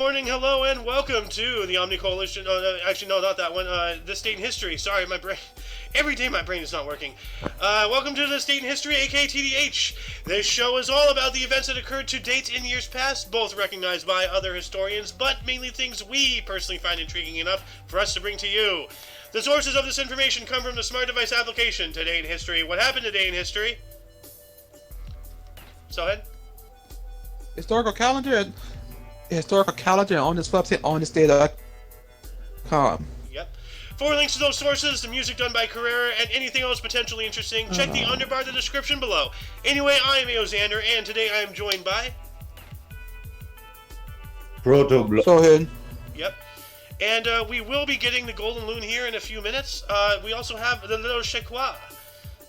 Morning, hello, and welcome to the Omni Coalition. Actually, no, not that one. This Date in History. Sorry, my brain. Every day my brain is not working. Welcome to This Date in History, aka TDH. This show is all about the events that occurred to date in years past, both recognized by other historians, but mainly things we personally find intriguing enough for us to bring to you. The sources of this information come from the Smart Device application, Today in History. What happened today in history? So ahead. Historical calendar on this website on thisday.com. Yep. For links to those sources, the music done by Carrera, and anything else potentially interesting, check the underbar in the description below. Anyway, I am Eozander, and today I am joined by... So ahead. Yep. And we will be getting the Golden Loon here in a few minutes. We also have the Little Chequois.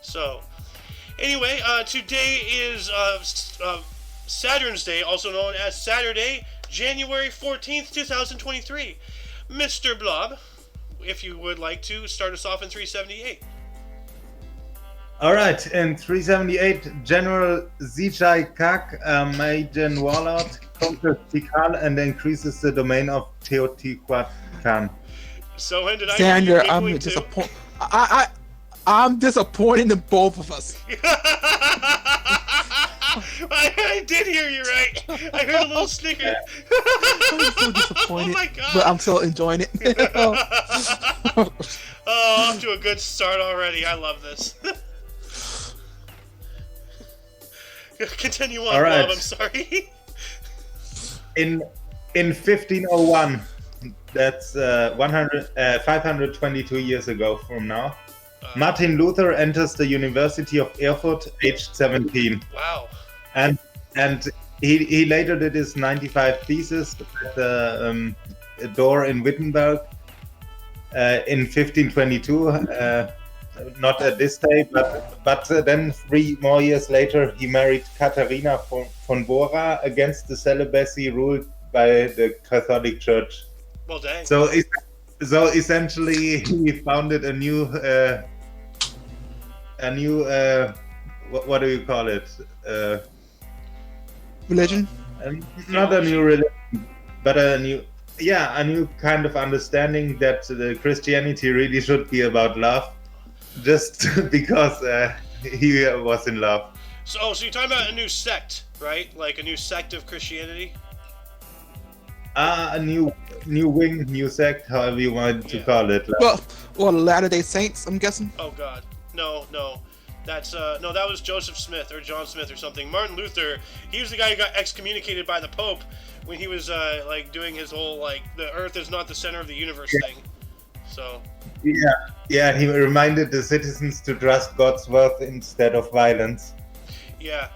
So, anyway, today is Saturn's Day, also known as Saturday, January 14th, 2023. Mr. Blob, if you would like to start us off in 378. Alright, in 378, General Zijai Kak made an warlord, conquers Tikal, and increases the domain of Teotihuacan. So when did I Xander, I'm disappointed in both of us. I did hear you right. I heard a little snicker. I'm so disappointed. Oh my god. But I'm still enjoying it. Oh, off to a good start already. I love this. Continue on, All right. Bob. I'm sorry. In 1501, that's 522 years ago from now, Martin Luther enters the University of Erfurt, aged 17. Wow. And he later did his 95 thesis at the door in Wittenberg in 1522. Not at this day, but then 3 more years later, he married Katharina von Bora against the celibacy ruled by the Catholic Church. Well, dang. So essentially, he founded a new what do you call it? Religion? Not a new religion, but a new kind of understanding that the Christianity really should be about love, just because he was in love. So you're talking about a new sect, right? Like a new sect of Christianity? A new wing, new sect, however you want to call it. Well, Latter-day Saints, I'm guessing. Oh God, no. That's no, that was Joseph Smith or John Smith or something. Martin Luther, he was the guy who got excommunicated by the Pope when he was like doing his whole like the Earth is not the center of the universe thing. So. Yeah, he reminded the citizens to trust God's word instead of violence. Yeah.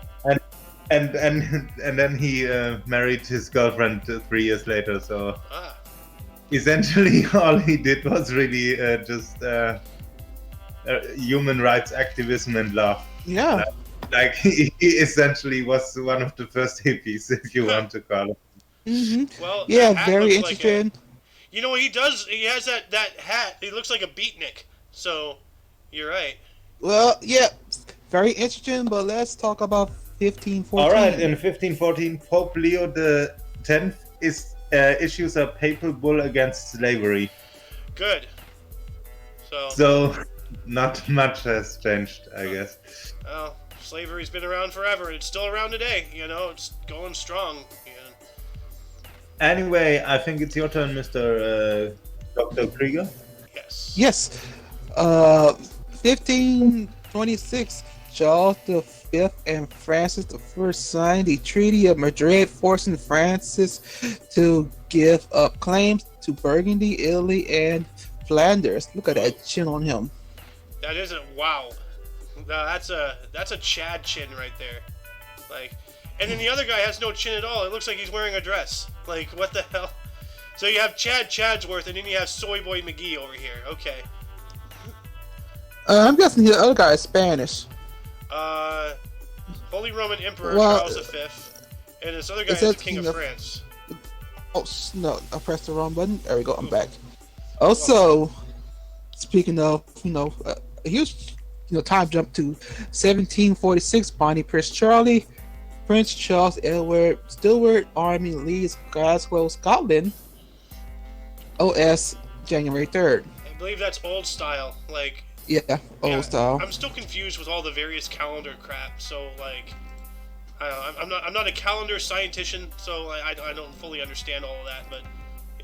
And then he married his girlfriend 3 years later. So essentially, all he did was really just human rights activism and love. Yeah. Like he essentially was one of the first hippies, if you want to call it. Mm-hmm. Well, yeah, very interesting. You know what he does? He has that hat. He looks like a beatnik. So, you're right. Well, yeah, very interesting. But let's talk about 1514. All right, in 1514, Pope Leo X issues a papal bull against slavery. Good. So not much has changed, I guess. Well, slavery's been around forever, and it's still around today. You know, it's going strong. Yeah. Anyway, I think it's your turn, Mr. Dr. Krieger. Yes. 1526, Charles V and Francis I signed the Treaty of Madrid, forcing Francis to give up claims to Burgundy, Italy, and Flanders. Look at that chin on him. That isn't wow. That's a Chad chin right there. Like, and then the other guy has no chin at all. It looks like he's wearing a dress. Like, what the hell? So you have Chad Chadsworth, and then you have Soy Boy McGee over here. Okay. I'm guessing the other guy is Spanish. Holy Roman Emperor Charles V, and this other guy is the King of France. Oh no! I pressed the wrong button. There we go. I'm back. Also, speaking of, here's time jump to 1746. Bonnie Prince Charlie Prince Charles Edward Stewart Army leaves Glasgow, Scotland. OS January 3rd. I believe that's old style. Like, Yeah, old yeah, style. I'm still confused with all the various calendar crap. So like, I don't know, I'm not a calendar scientist, so I don't fully understand all of that. But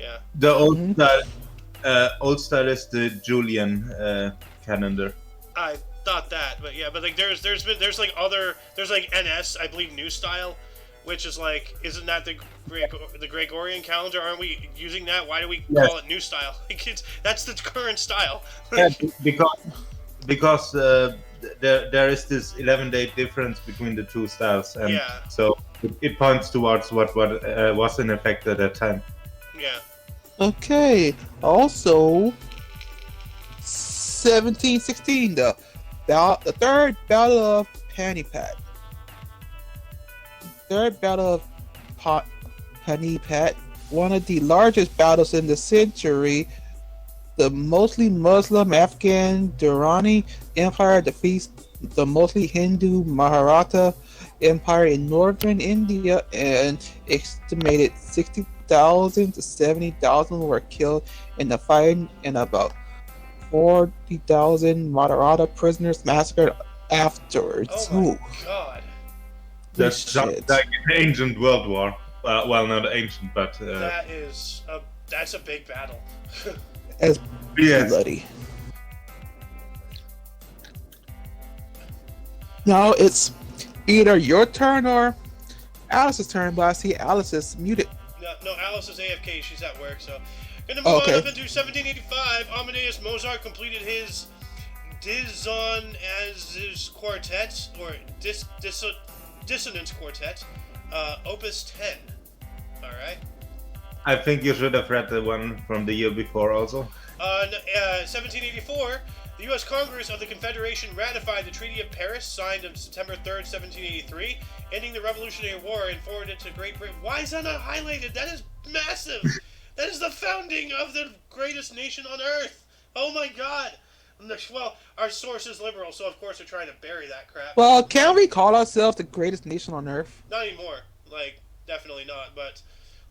yeah, The Mhm. old style is the Julian calendar. I thought that. But yeah, but like there's like NS, I believe, new style, which is like, isn't that the Gregorian calendar? Aren't we using that? Why do we Yes. call it new style? Like that's the current style. Yeah, because there is this 11-day difference between the two styles, and Yeah. so it points towards what was in effect at that time. Yeah. Okay. Also, 1716, the third battle of Panipat. Third battle of Panipat, one of the largest battles in the century. The mostly Muslim Afghan Durrani Empire defeats the mostly Hindu Maratha Empire in northern India, and estimated 60,000 to 70,000 were killed in the fighting, and about 40,000 Maratha prisoners massacred afterwards. Oh my Ooh, god. That shit. sounds like an ancient world war. Well, not ancient, but That's a big battle. As yes. bloody. Now it's either your turn or Alice's turn, but I see Alice is muted. No, Alice is AFK. She's at work, so. Gonna move Oh, okay. on up into 1785. Amadeus Mozart completed his Dissonance Quartet, or Dissonance Quartet, Opus 10. Alright. I think you should have read the one from the year before also. 1784, the U.S. Congress of the Confederation ratified the Treaty of Paris, signed on September 3rd, 1783, ending the Revolutionary War and forwarded it to Great Britain. Why is that not highlighted? That is massive! That is the founding of the greatest nation on earth! Oh my god! Well, our source is liberal, so of course they're trying to bury that crap. Well, can we call ourselves the greatest nation on earth? Not anymore. Like, definitely not, but,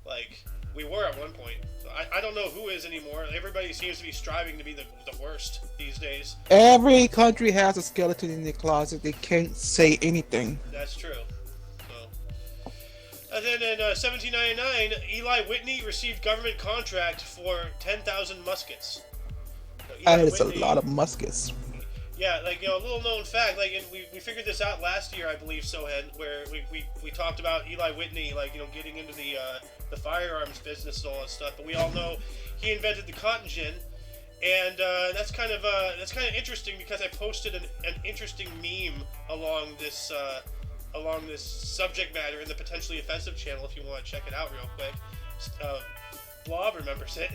like, we were at one point. So I don't know who is anymore. Everybody seems to be striving to be the worst these days. Every country has a skeleton in their closet. They can't say anything. That's true. So. And then in 1799, Eli Whitney received government contract for 10,000 muskets. So Eli That is a Whitney- lot of muskets. Yeah, like, a little known fact, like, and we figured this out last year, I believe, Sohen, where we talked about Eli Whitney, like, getting into the firearms business and all that stuff, but we all know he invented the cotton gin, and that's kind of interesting because I posted an interesting meme along this subject matter in the Potentially Offensive channel if you want to check it out real quick. Blob remembers it.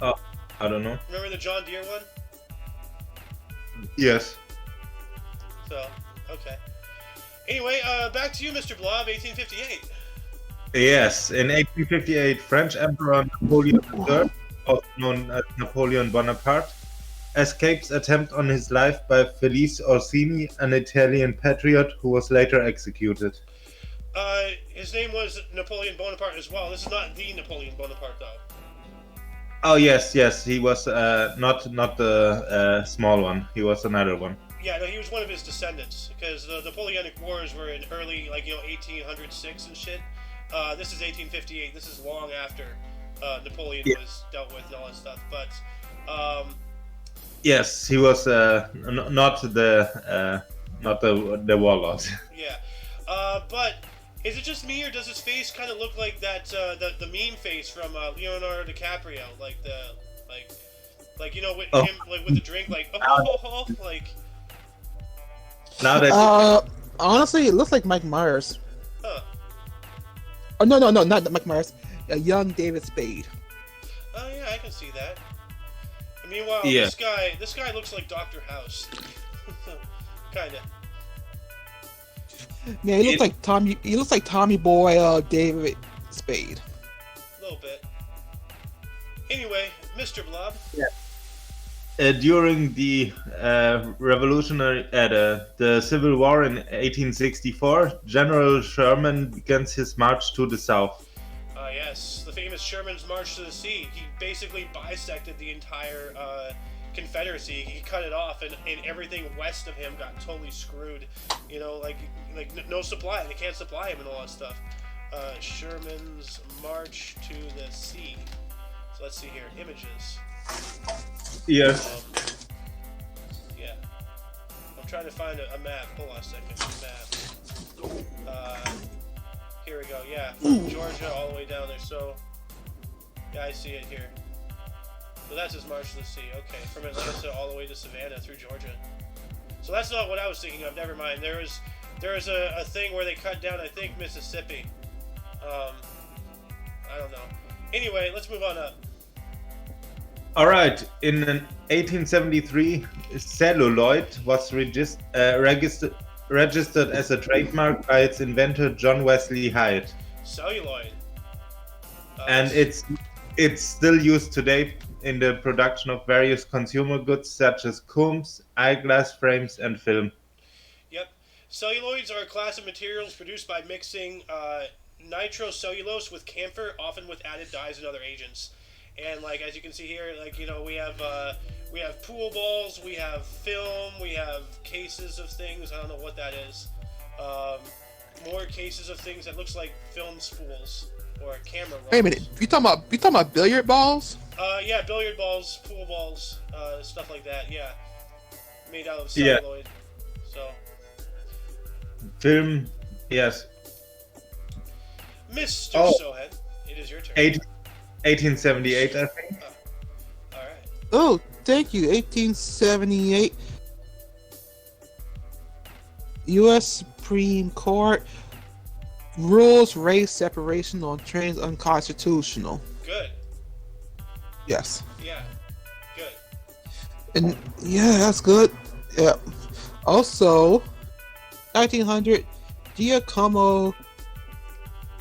Oh, I don't know. Remember the John Deere one? Yes. So, okay. Anyway, back to you, Mr. Blob, 1858. Yes, in 1858, French Emperor Napoleon III, also known as Napoleon Bonaparte, escapes attempt on his life by Felice Orsini, an Italian patriot who was later executed. His name was Napoleon Bonaparte as well. This is not the Napoleon Bonaparte, though. Oh yes, he was not the small one. He was another one. Yeah, no, he was one of his descendants because the Napoleonic Wars were in early, 1806 and shit. This is 1858. This is long after Napoleon was dealt with and all that stuff. But yes, he was not the warlord. Yeah, but is it just me or does his face kind of look like that the meme face from Leonardo DiCaprio, like with him with the drink, like like. Now that Honestly, it looks like Mike Myers. Huh. Oh no, not Mike Myers. A young David Spade. Oh yeah, I can see that. And meanwhile, Yeah. this guy looks like Dr. House. Kinda. Man, he looks like Tommy. He looks like Tommy Boy, David Spade. A little bit. Anyway, Mr. Blob. Yeah. during the the Civil War in 1864, General Sherman begins his march to the south. Yes, the famous Sherman's March to the Sea. He basically bisected the entire Confederacy. He cut it off, and everything west of him got totally screwed. You know, like no supply. They can't supply him and all that stuff. Sherman's March to the Sea. So let's see here. Images. Yes. Yeah. I'm trying to find a map. Hold on a second. Map. Here we go. Yeah, from Georgia all the way down there. So, yeah, I see it here. So that's his march to the sea. Okay, from Atlanta all the way to Savannah through Georgia. So that's not what I was thinking of. Never mind. There was a thing where they cut down, I think, Mississippi. I don't know. Anyway, let's move on up. All right. In 1873, celluloid was registered as a trademark by its inventor John Wesley Hyde. Celluloid. And it's still used today in the production of various consumer goods such as combs, eyeglass frames, and film. Yep. Celluloids are a class of materials produced by mixing nitrocellulose with camphor, often with added dyes and other agents. And like as you can see here, like we have pool balls, we have film, we have cases of things. I don't know what that is. More cases of things that looks like film spools or camera rolls. Wait a minute, you talking about billiard balls? Yeah, billiard balls, pool balls, stuff like that. Yeah, made out of celluloid. Yeah. So. Film, yes. Mr. Sohead, it is your turn. 1878, I think. All right. Oh, thank you. 1878. U.S. Supreme Court rules race separation on trains unconstitutional. Good. Yes. Yeah. Good. And yeah, that's good. Yeah. Also, 1900, Giacomo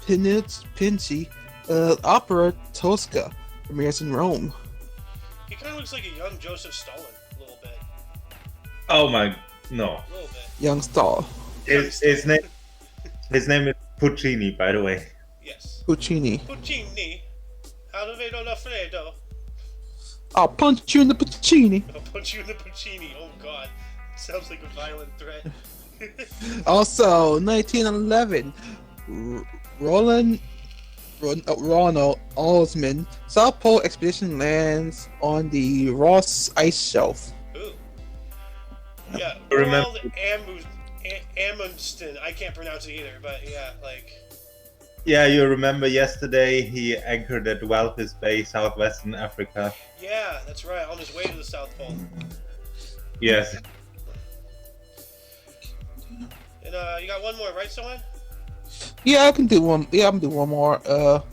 Pinci, opera Tosca premieres in Rome. He kind of looks like a young Joseph Stalin, a little bit. Oh my, no. A little bit. Young Stahl. His name is Puccini, by the way. Yes. Puccini. Puccini. Alvedo Lafredo. I'll punch you in the Puccini. I'll punch you in the Puccini. Oh God. Sounds like a violent threat. Also, 1911, Ronald Osman, South Pole expedition lands on the Ross Ice Shelf. Ooh. Yeah, Remember- Ronald Amundsen. I can't pronounce it either, but yeah, like. Yeah, you remember yesterday he anchored at Walvis Bay, southwestern Africa. Yeah, that's right, on his way to the South Pole. Yes. And you got one more, right, someone? Yeah, I can do one. Yeah, I can do one more. All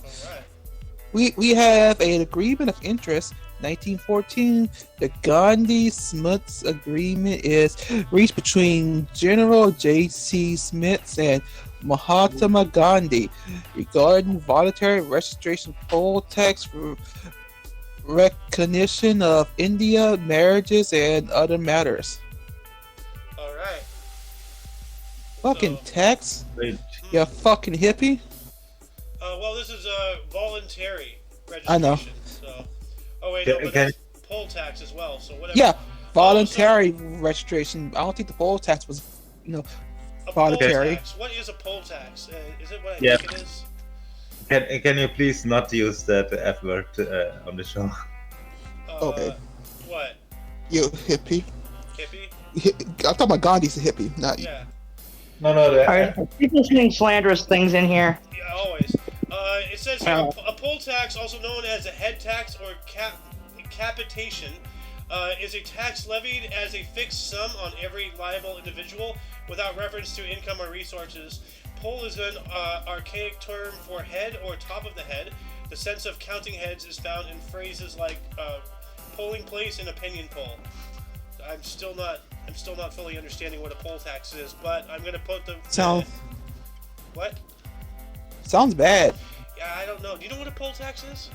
right. We have an agreement of interest. 1914, the Gandhi-Smuts agreement is reached between General J.C. Smith and Mahatma Gandhi regarding voluntary registration poll tax recognition of India marriages and other matters. All right. Fucking tax, Wait. you fucking hippie. Well, this is voluntary registration. I know. So. Oh wait, no, but Okay. that's poll tax as well. So whatever. Yeah, voluntary registration. I don't think the poll tax was, A voluntary. Poll tax. What is a poll tax? Is it what I Yeah. think it is? Can you please not use that F word on the show? Okay. What? You hippie. Hippie? I'm talking about Gandhi's a hippie, not Yeah. No, Are people saying slanderous things in here? Yeah, always. It says here, a poll tax, also known as a head tax or capitation, is a tax levied as a fixed sum on every liable individual without reference to income or resources. Poll is an archaic term for head or top of the head. The sense of counting heads is found in phrases like polling place and opinion poll. I'm still not fully understanding what a poll tax is, but I'm gonna put the what? Sounds bad. Yeah, I don't know. Do you know what a poll tax is?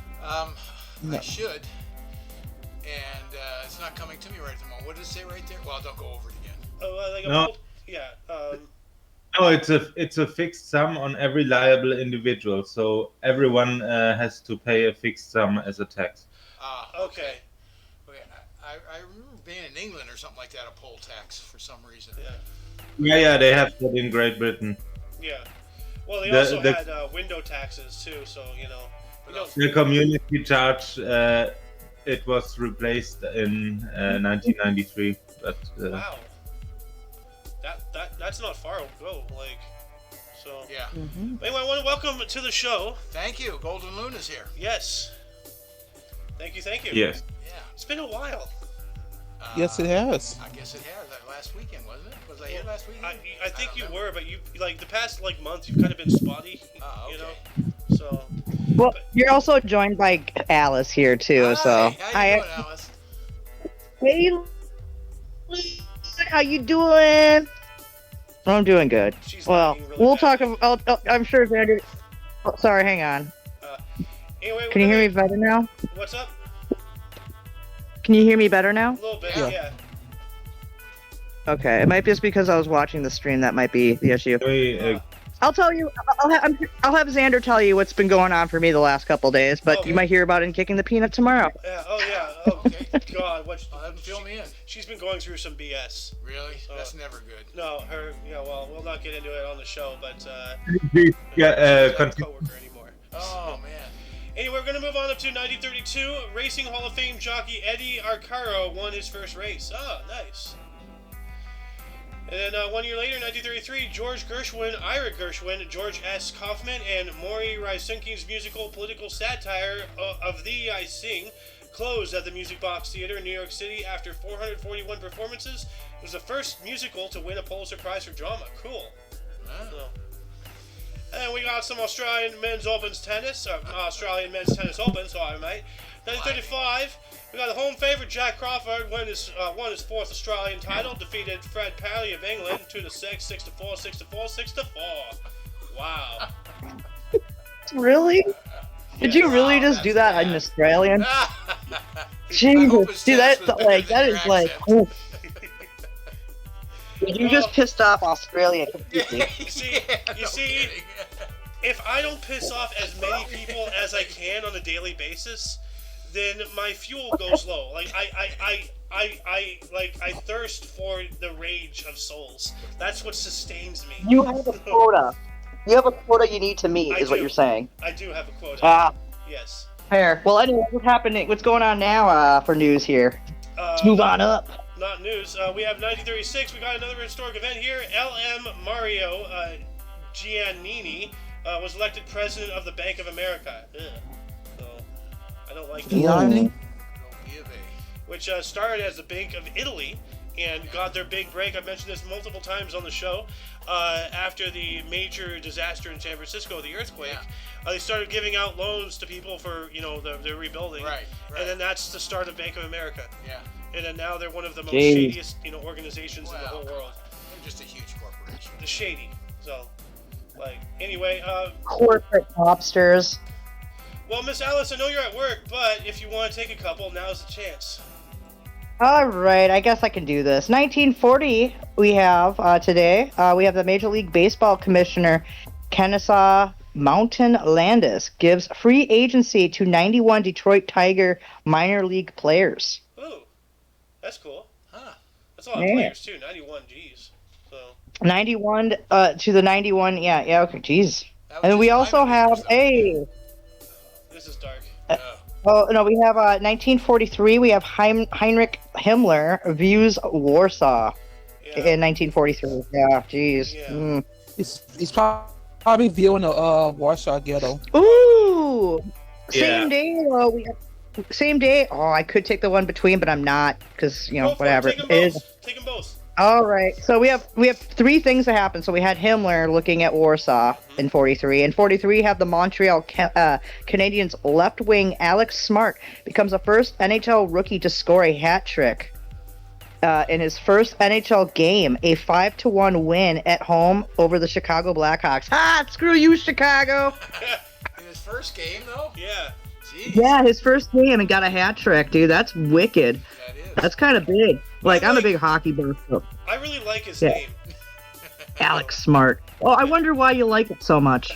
No. I should. and it's not coming to me right at the moment. What did it say right there? Well, don't go over it again. Oh, like a No. bolt? Yeah. No, it's a fixed sum on every liable individual, so everyone has to pay a fixed sum as a tax. Okay. Okay. I remember being in England or something like that, a poll tax for some reason. Yeah, they have that in Great Britain. Yeah. Well, they The- also the- had window taxes too, so you know. The community charge, it was replaced in 1993, but Wow. That's not far ago, like. So. Yeah. Anyway, I want to welcome to the show. Thank you. Golden Luna's here. Yes. Thank you. yes. Yeah. It's been a while. Yes, it has. I guess it has. Last weekend, wasn't it? Was I here last weekend? I think don't you remember. were, but you like the past like month you've kind of been spotty. Oh, You okay. know. So. Well, you're also joined by Alice here too. So Hi, how you doing, Alice? Hey, how you doing? I'm doing good. She's Well, lagging really we'll bad. talk about. I'm sure Xander. Oh, sorry, hang on. Anyway, Can you hear me better now? What's up? Can you hear me better now? A little bit. Yeah. Yeah. Okay, it might be just because I was watching the stream. That might be the issue. I'll tell you. I'll have Xander tell you what's been going on for me the last couple days, but Okay. you might hear about it in Kicking the Peanut tomorrow. Yeah. Oh yeah. Oh Okay. God. What? I'll have him fill me in. She's been going through some BS. Really? That's never good. No, her. Yeah. Well, we'll not get into it on the show, but Yeah, she's not a continue. coworker anymore. Oh man. Anyway, we're gonna move on up to 1932. Racing Hall of Fame jockey Eddie Arcaro won his first race. Oh, nice. And then 1 year later, 1933, George Gershwin, Ira Gershwin, George S. Kaufman, and Maury Rysunki's musical political satire of Thee I Sing closed at the Music Box Theater in New York City after 441 performances. It was the first musical to win a Pulitzer Prize for drama. Cool. So. And we got some Australian men's opens tennis, Australian men's tennis open, so I might. 1935, we got the home favorite Jack Crawford won his fourth Australian title, defeated Fred Parley of England 2-6, 6-4, 6-4, 6-4. Wow. Really? Did you really just do that in Australian? Jesus, dude, that is like. Oh. You just pissed off Australia completely. You see, if I don't piss off as many people as I can on a daily basis, then my fuel goes low. Like I thirst for the rage of souls. That's what sustains me. You have a quota. You have a quota you need to meet, I is what do. you're saying. I do have a quota. Ah, Yes. fair. Well, anyway, what's happening? What's going on now for news here? Let's move on up. Not news. We have 1936. We got another historic event here. L.M. Mario Giannini was elected president of the Bank of America. Ugh. So, I don't like that. Gianni? Which started as the Bank of Italy and got their big break. I've mentioned this multiple times on the show. After the major disaster in San Francisco, the earthquake, they started giving out loans to people for their rebuilding. Right. And then that's the start of Bank of America. Yeah. And then now they're one of the most Jeez. shadiest organizations in the whole world. They're just a huge corporation. The shady. So, anyway. Corporate mobsters. Well, Miss Alice, I know you're at work, but if you want to take a couple, now's the chance. All right, I guess I can do this. 1940, we have today. We have the Major League Baseball Commissioner, Kennesaw Mountain Landis, gives free agency to 91 Detroit Tiger minor league players. Ooh, that's cool. Huh. That's a lot of Yeah. players, too. 91 Gs. So. 91 to the 91. Yeah. Okay, jeez. That was And we just also minor have leaguers, This is dark. Oh no, we have 1943. We have Heinrich Himmler views Warsaw in 1943. Yeah, jeez. Yeah. Mm. He's probably viewing the Warsaw Ghetto. Ooh. Yeah. Same day. Same day. Oh, I could take the one between, but I'm not because Go for it. whatever. Take them It is- both. Take them both. All right. So we have three things that happened. So we had Himmler looking at Warsaw in 43. In 43, have the Montreal Canadiens left wing Alex Smart becomes the first NHL rookie to score a hat trick in his first NHL game, a 5-1 win at home over the Chicago Blackhawks. Ah, screw you, Chicago! In his first game, though? Yeah. Jeez. Yeah, his first game and got a hat trick, dude. That's wicked. That is. That's kind of big. Like, I'm a big hockey buff. So. I really like his Yeah. name. Alex Smart. Oh, I wonder why you like it so much.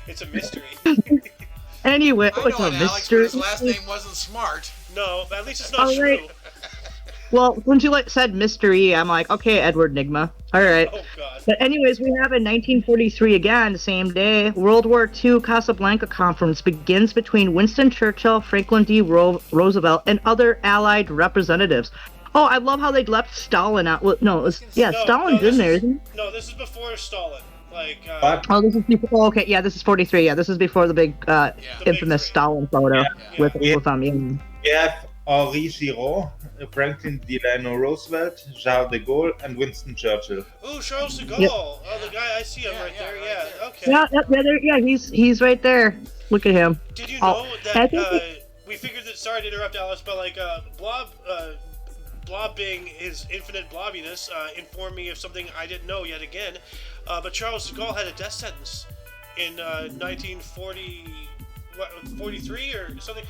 It's a mystery. Anyway, I know it's a an Alex, but mystery. his last name wasn't Smart. No, but at least it's not All true. right. Well, when you said mystery, I'm like, okay, Edward Nigma. All right. Oh God. But anyways, we have in 1943 again, the same day, World War II Casablanca Conference begins between Winston Churchill, Franklin D. Roosevelt, and other Allied representatives. Oh, I love how they left Stalin out. Well, no, Stalin's this in there, is- isn't he? No, this is before Stalin. Like, But Oh, this is before. Oh, okay, yeah, this is 43. Yeah, this is before the big, The infamous big three. Stalin photo Yeah. with Yeah. with yeah. we have Henri Giraud, Franklin Delano Roosevelt, Charles de Gaulle, and Winston Churchill. ooh, Charles de Gaulle. Yep. Oh, the guy, I see him Yeah, right yeah, there. right Yeah, there. okay. Yeah, he's right there. Look at him. Did you Oh, know I that think we figured that? Sorry to interrupt, Alice, but like Blob being his infinite blobbiness informed me of something I didn't know yet again. But Charles de Gaulle had a death sentence in 1943 or something.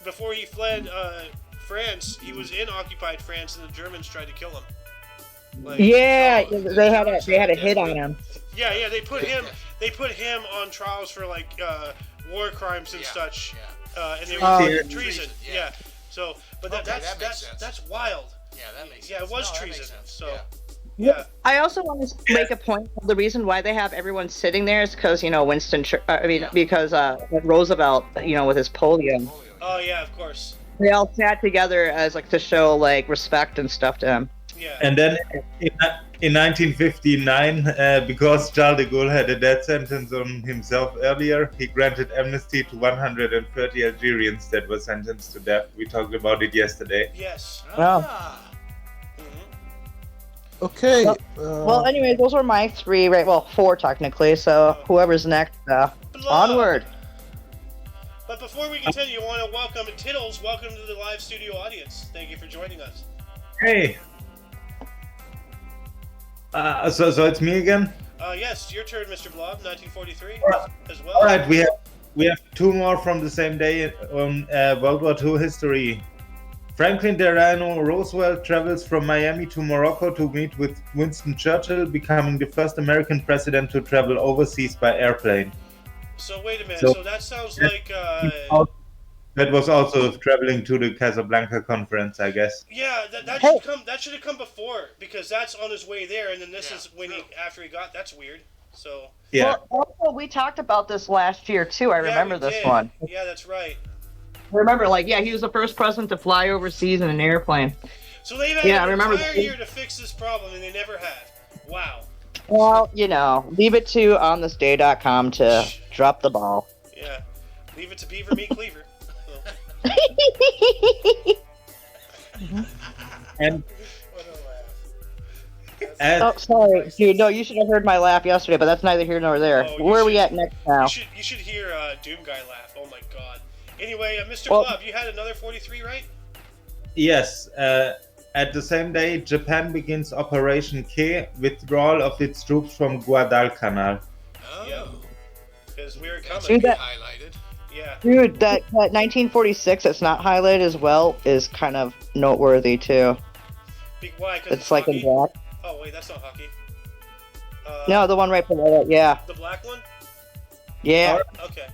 Before he fled France, he was in occupied France, and the Germans tried to kill him. Like, Yeah, so they had a hit on him. yeah, they put him on trials for like war crimes and Yeah, such. yeah. And they Oh. were treason. Treason, Yeah. yeah. So, but Okay, that makes that's sense. that's wild. Yeah, that makes sense. Yeah, it was No, that treason. makes sense. So, Yeah. yeah. I also want to make a point. The reason why they have everyone sitting there is because because Roosevelt, with his polio, Oh yeah, of course. they all sat together as like to show like respect and stuff to him. Yeah. And then in 1959, because Charles de Gaulle had a death sentence on himself earlier, he granted amnesty to 130 Algerians that were sentenced to death. We talked about it yesterday. Yes. Ah. Mhm. Okay. Well, anyway, those were my three, right? Well, four technically. So whoever's next, Blah. onward. But before we continue, I want to welcome Tittles. Welcome to the live studio audience. Thank you for joining us. Hey. So it's me again. Yes, your turn, Mr. Blob. 1943 as well. All right, we have two more from the same day on World War II history. Franklin Delano Roosevelt travels from Miami to Morocco to meet with Winston Churchill, becoming the first American president to travel overseas by airplane. So wait a minute. So- So that sounds like That was also traveling to the Casablanca conference, I guess. yeah. That Hey. should come. That should have come before because that's on his way there, and then this Yeah, is when true. after he got. That's weird. So Yeah. Well, also, we talked about this last year too. I yeah, remember we this did. one. Yeah, that's right. Remember, he was the first president to fly overseas in an airplane. So they've had Yeah, I an remember entire the- year to fix this problem, and they never have. Wow. Well, leave it to onthisday.com to drop the ball. Yeah. Leave it to Beaver Meat Cleaver. And What a laugh. as, Oh, sorry, dude. No, you should have heard my laugh yesterday, but that's neither here nor there. Oh, you Where are we should- at next now? You should hear Doom Guy laugh. Oh my god. Anyway, Mr. Well- Blob, you had another 43, right? yes, at the same day, Japan begins Operation K, withdrawal of its troops from Guadalcanal. Oh. Yeah. Because we were That coming. should be that- highlighted. Yeah. Dude, that 1946 that's not highlighted as well is kind of noteworthy too. Why? 'Cause It's like in hockey? black. Oh wait, that's not hockey. No, the one right below it. Yeah, The black one? yeah. Okay.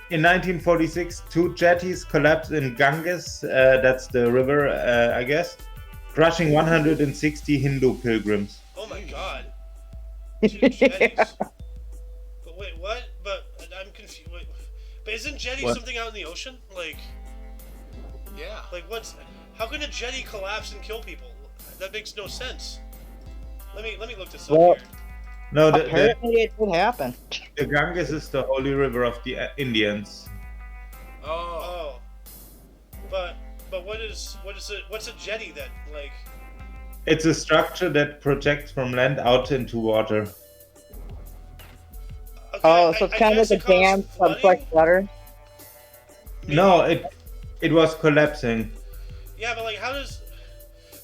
In 1946, two jetties collapsed in Ganges, that's the river, I guess, crushing 160 Hindu pilgrims. Oh my god. Two jetties. But wait, what? But I'm confused. Wait, but isn't jetty What? something out in the ocean? Yeah. Like what's? How can a jetty collapse and kill people? That makes no sense. Let me look this up Well- here. No, the Apparently, it did happen. Ganges is the holy river of the Indians. Oh. Oh. But what's a jetty then? Like It's a structure that projects from land out into water. okay, Oh, so it's kind of guess like a it caused dam from flooding? fresh water. Maybe. No, it was collapsing. Yeah, but like, how does?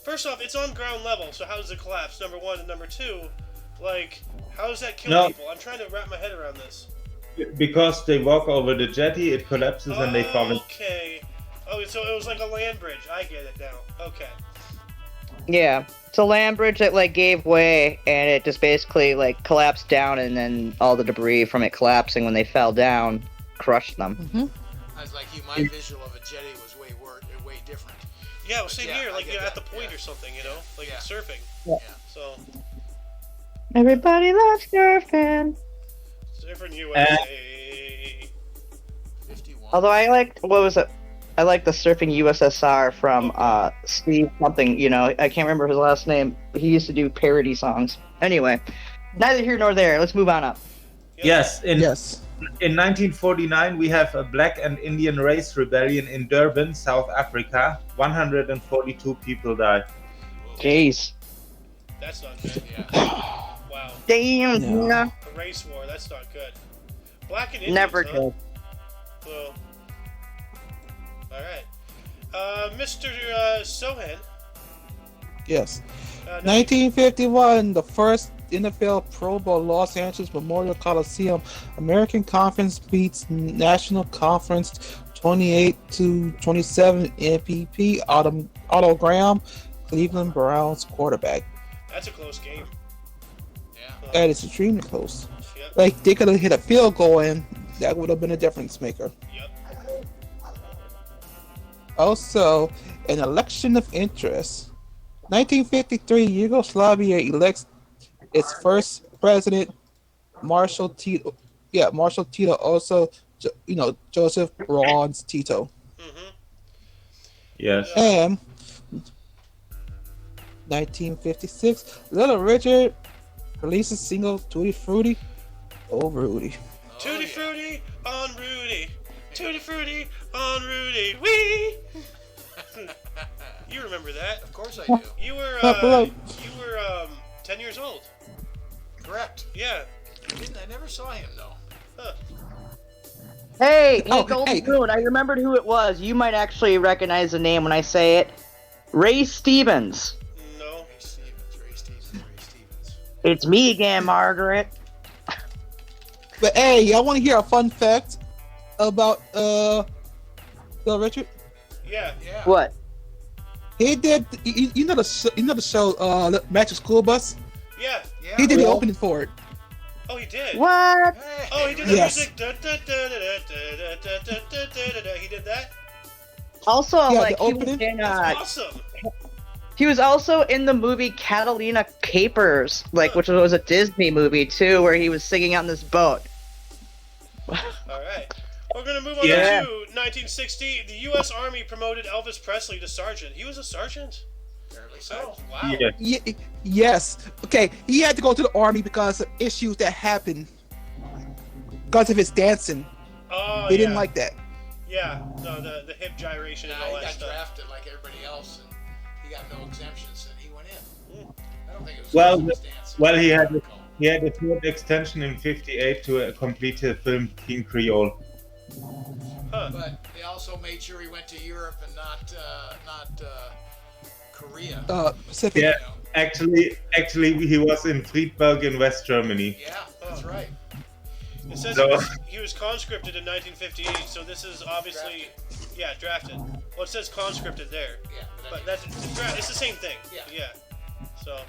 First off, it's on ground level, so how does it collapse? Number one, and number two, like, how does that kill No. people? I'm trying to wrap my head around this. because they walk over the jetty, it collapses and they fall in. Okay. Oh, so it was like a land bridge. I get it now. Okay. Yeah. It's a land bridge that like gave way and it just basically like collapsed down, and then all the debris from it collapsing when they fell down crushed them. I was like you, my visual of a jetty was way different. Yeah, well, same yeah, here. I Like get at the that, point yeah. or something, you know, like Yeah. surfing. Yeah. So Everybody loves surfing. surfing USA. 51. Although I liked, what was it? I like the Surfing USSR from Steve something, you know, I can't remember his last name. He used to do parody songs. Anyway, neither here nor there. Let's move on up. Yes, Yes. in 1949 we have a Black and Indian race rebellion in Durban, South Africa. 142 people died. Jeez. That's not good. Yeah. Wow. Damn. Yeah. Yeah. A race war. That's not good. Black and Indians, Never huh? good. So, all right. Mr. Sohan. Yes. 1951, 19 the first NFL Pro Bowl, Los Angeles Memorial Coliseum. American Conference beats National Conference 28-27. MPP autogram. Cleveland Browns quarterback. That's a close game. Yeah. That is extremely close. Yep. Like they could have hit a field goal and that would have been a difference maker. Yep. Also, an election of interest. 1953, Yugoslavia elects its first president, Marshal Tito. Yeah, Marshal Tito. Also, Joseph Broz Tito. Mm-hmm. Yes. And 1956, Little Richard releases single Tutti Frutti. Oh, Rudy. Tutti yeah. Frutti on Rudy. Tutti Frutti on Rudy. Wee. You remember that? Of course I do. You were Hello. 10 years old. Correct. Yeah. I never saw him though. Huh. Hey, Oh, Golden hey. Spoon, I remembered who it was. You might actually recognize the name when I say it. Ray Stevens. No. Ray Stevens. It's me again, Margaret. But hey, y'all want to hear a fun fact about Little Richard? Yeah. Yeah. What? He did. You know the show Magic School Bus. Yeah. Yeah. He did the Well- opening for it. Oh, he did. What? Hey, Oh, he did the Yes. music. Da, da, da, da, da, da, da, da, da, da, da, da. He did that. Also, Yeah, like the he was, opening? in, That's awesome. he was also in the movie Catalina Capers, like which was a Disney movie too, where he was singing on this boat. All right. We're gonna move on Yeah. to 1960. The U.S. Army promoted Elvis Presley to sergeant. He was a sergeant. apparently so. Wow. Yeah. Yes. Okay. He had to go to the army because of issues that happened because of his dancing. Oh, They yeah. didn't like that. Yeah. No, the hip gyration and Nah, all he that got stuff. drafted like everybody else, and he got no exemptions, and he went in. I don't think it was Well, his dance. well, he had a short extension in '58 to complete the film King Creole. Huh. But they also made sure he went to Europe and not Korea. Pacific. Yeah. You know? Actually, he was in Friedberg in West Germany. Yeah, that's right. It says So- he was conscripted in 1958, so this is obviously, yeah, drafted. Well, it says conscripted there, Yeah, but that's it's the same thing. Yeah. So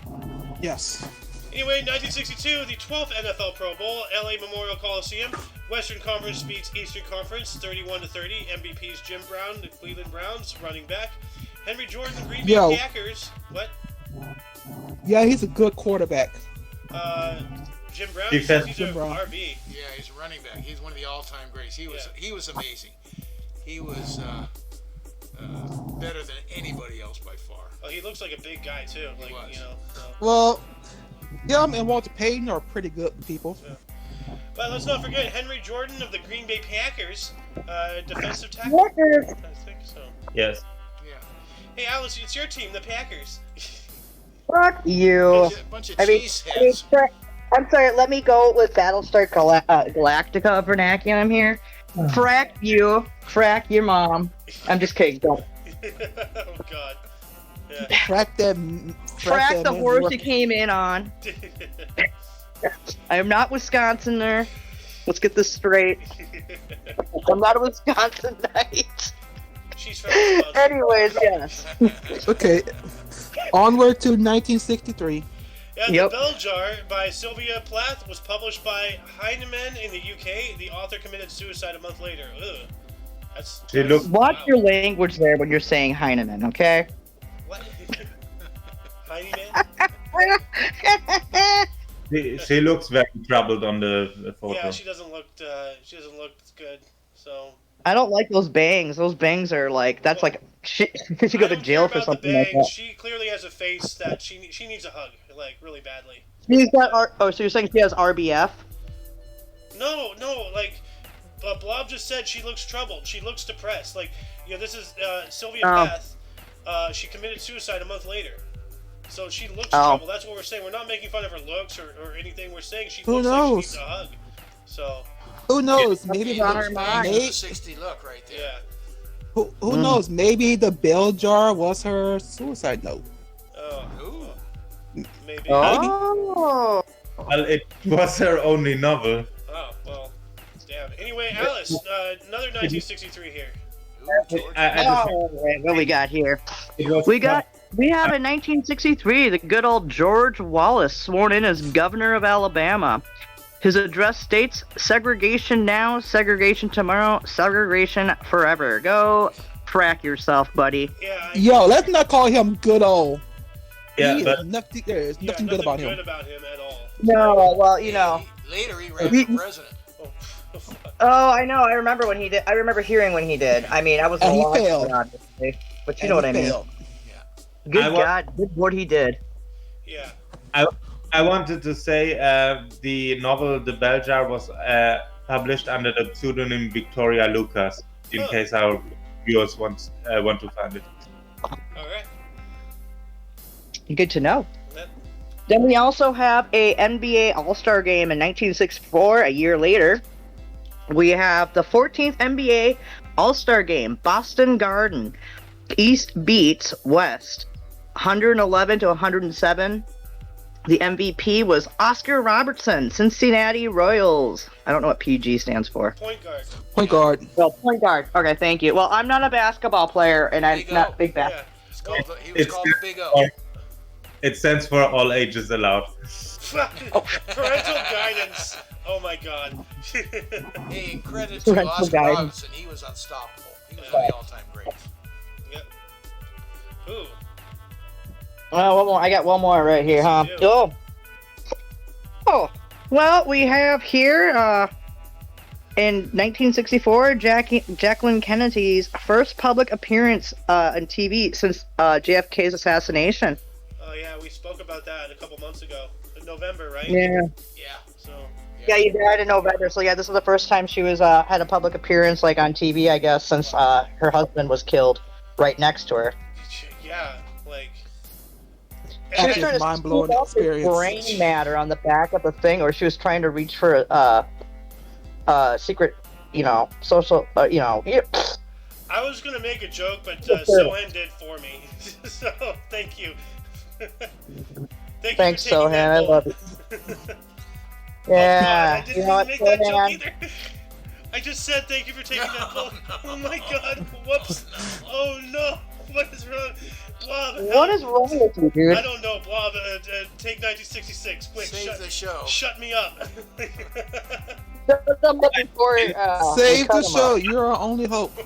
Yes. anyway, 1962, the 12th NFL Pro Bowl, LA Memorial Coliseum. Western Conference beats Eastern Conference 31-30. MVP's Jim Brown, the Cleveland Browns, running back. Henry Jordan, Green Bay Yo. Packers. What? Yeah, he's a good quarterback. Jim Brown. Defense. He's Jim a Brown. RB. Yeah, he's a running back. He's one of the all-time greats. He was Yeah. he was amazing. He was better than anybody else by far. Oh, he looks like a big guy too. Like was. you know. So. Well, him and Walter Payton are pretty good people. But let's not forget Henry Jordan of the Green Bay Packers, defensive tackle. I think so. Yes. Yeah. Hey, Alice, it's your team, the Packers. Fuck you. Bunch of I mean, cheeseheads. I'm sorry, let me go with Battlestar Galactica vernaculum here. Frack you. Frack your mom. I'm just kidding. Don't. Oh God. Yeah. Crack that. Frack the man horse work. you came in on. I am not Wisconsin there. Let's get this straight. I'm not a Wisconsinite. She's from Wisconsin. Anyways, yes. Okay. Onward to 1963. Yeah, Yep. The Bell Jar by Sylvia Plath was published by Heinemann in the UK. The author committed suicide a month later. Ugh. She looked- Watch wow. your language there when you're saying Heinemann, okay? What? Heinemann? She looks very troubled on the photo. Yeah, she doesn't look good. So I don't like those bangs. Those bangs are like, that's like, she should go I to don't jail care for about the something like bangs. that. She clearly has a face that she needs a hug, like really badly. She's got oh, so you're saying she has RBF? No, like, Blob just said she looks troubled. She looks depressed. Like, this is Sylvia Plath. She committed suicide a month later. So she looks troubled. That's what we're saying. We're not making fun of her looks or anything. We're saying she Who looks like she knows? needs a hug. So, Who knows? Maybe on her mind. Bang, 60 look right there. yeah. who knows? Maybe the bell jar was her suicide note. Oh, Ooh. maybe. Oh. Well, it was her only novel. Oh, well, damn. Anyway, Alice, another 1963 here. Ooh, George. What we got here? It was We have in 1963 the good old George Wallace sworn in as governor of Alabama. His address states, segregation now, segregation tomorrow, segregation forever. Go frack yourself, buddy. Yeah. Yo, let's not call him good old. Yeah, He but is nothing, there is Yeah, nothing good about him. Good about him at all. No, well, you know. Later, he ran for president. Oh, I know. I remember when he did. I remember hearing when he did. I mean, I was And he alive, failed. obviously, but you And know what he I mean. failed. Good I wa- God, good what he did. Yeah. I wanted to say the novel The Bell Jar was published under the pseudonym Victoria Lucas, in Oh. case our viewers want to find it. All right. Good to know. That- Then we also have a NBA All-Star game in 1964. A year later, we have the 14th NBA All-Star game, Boston Garden. East beats West, 111 to 107. The MVP was Oscar Robertson, Cincinnati Royals. I don't know what PG stands for. Point guard. Point guard. Well, point guard. Okay, thank you. Well, I'm not a basketball player, and I'm Big O. not a big basketball. Yeah. It's called he was It's- called the Big O. It stands for All Ages Allowed. Parental guidance. Oh my God. Hey, and credit to Parental Oscar guidance. Robinson. He was unstoppable. He was one of the all-time greats. Yep. Ooh. One more. I got one more right here, huh? Yeah. Oh. Well, we have here in 1964, Jacqueline Kennedy's first public appearance on TV since JFK's assassination. Oh yeah, we spoke about that a couple months ago, in November, right? Yeah. Yeah. So. Yeah, you died in November. So yeah, this is the first time she was had a public appearance like on TV, I guess, since her husband was killed right next to her. Yeah, like. She was That trying is to mind-blowing scoop out the experience. brain matter on the back of the thing, or she was trying to reach for secret, social, yeah. I was gonna make a joke, but Sohan did for me. So thank you. Thank Thanks, you for taking Sohan. I that love bullet. it. Oh, Yeah. God, I You didn't know what, make that joke Sohan? either. I just said thank you for taking that bullet. no. Oh my God! Whoops! Oh no! What is wrong? Blob. What is wrong with you, dude? I don't know, Blob. Take 1966. Quick, Save the show. shut me up. I'm looking for Save cut the him show. up. You're our only hope.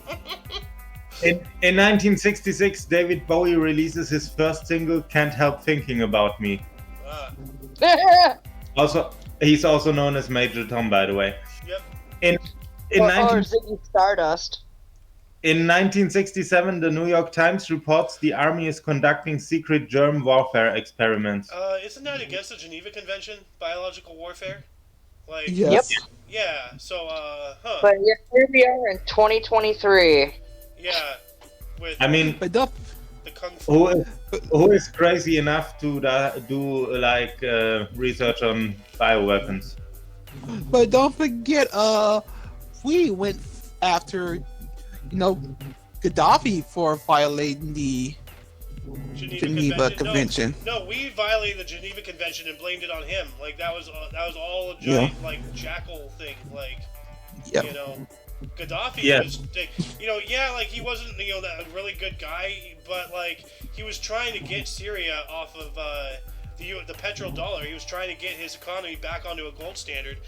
In 1966, David Bowie releases his first single, Can't Help Thinking About Me. Ah, Also, he's also known as Major Tom, by the way. yep. In or 19 Ziggy Stardust. In 1967, the New York Times reports the army is conducting secret germ warfare experiments. Isn't that against the Geneva Convention? Biological warfare? Like. Yes. Yeah. So, huh? But yeah, here we are in 2023. Yeah. With I mean, But don't, the kung fu. who is crazy enough to do like research on bioweapons? but don't forget, we went after, Gaddafi for violating the Geneva Convention. No, we violated the Geneva Convention and blamed it on him. Like that was all a giant like jackal thing. Like you know, Gaddafi was, you know, like he wasn't that a really good guy, but like he was trying to get Syria off of the petrodollar. He was trying to get his economy back onto a gold standard,